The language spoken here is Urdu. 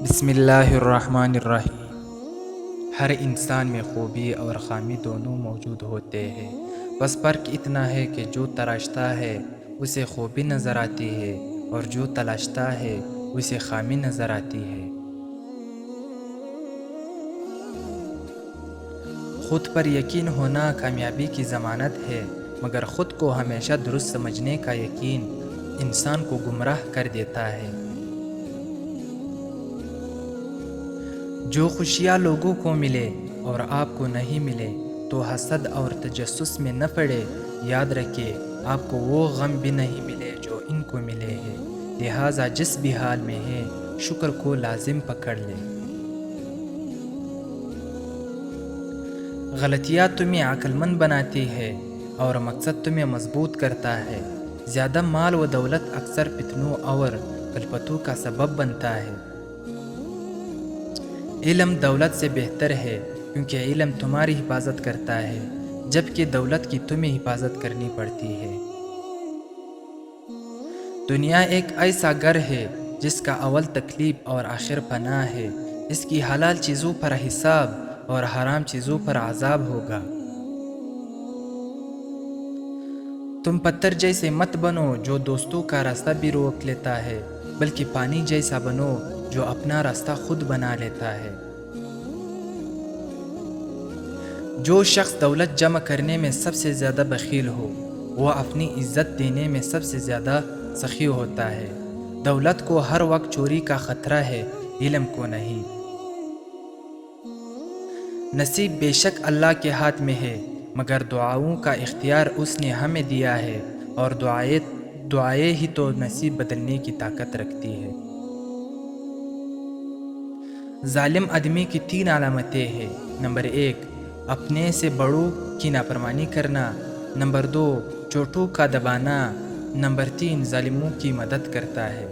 بسم اللہ الرحمن الرحیم۔ ہر انسان میں خوبی اور خامی دونوں موجود ہوتے ہیں، بس فرق اتنا ہے کہ جو تراشتا ہے اسے خوبی نظر آتی ہے اور جو تلاشتا ہے اسے خامی نظر آتی ہے۔ خود پر یقین ہونا کامیابی کی ضمانت ہے، مگر خود کو ہمیشہ درست سمجھنے کا یقین انسان کو گمراہ کر دیتا ہے۔ جو خوشیاں لوگوں کو ملے اور آپ کو نہیں ملے تو حسد اور تجسس میں نہ پڑے۔ یاد رکھے آپ کو وہ غم بھی نہیں ملے جو ان کو ملے ہیں، لہٰذا جس بھی حال میں ہے شکر کو لازم پکڑ لے۔ غلطیاں تمہیں عقل مند بناتی ہے اور مقصد تمہیں مضبوط کرتا ہے۔ زیادہ مال و دولت اکثر فتنوں اور غلطیوں کا سبب بنتا ہے۔ علم دولت سے بہتر ہے کیونکہ علم تمہاری حفاظت کرتا ہے، جبکہ دولت کی تمہیں حفاظت کرنی پڑتی ہے۔ دنیا ایک ایسا گھر ہے جس کا اول تکلیف اور آخر پناہ ہے۔ اس کی حلال چیزوں پر حساب اور حرام چیزوں پر عذاب ہوگا۔ تم پتھر جیسے مت بنو جو دوستوں کا راستہ بھی روک لیتا ہے، بلکہ پانی جیسا بنو جو اپنا راستہ خود بنا لیتا ہے۔ جو شخص دولت جمع کرنے میں سب سے زیادہ بخیل ہو وہ اپنی عزت دینے میں سب سے زیادہ سخی ہوتا ہے۔ دولت کو ہر وقت چوری کا خطرہ ہے، علم کو نہیں۔ نصیب بے شک اللہ کے ہاتھ میں ہے، مگر دعاؤں کا اختیار اس نے ہمیں دیا ہے، اور دعائیں ہی تو نصیب بدلنے کی طاقت رکھتی ہے۔ ظالم آدمی کی 3 علامتیں ہیں۔ نمبر 1، اپنے سے بڑوں کی نافرمانی کرنا۔ نمبر 2، چھوٹوں کا دبانا۔ نمبر 3، ظالموں کی مدد کرتا ہے۔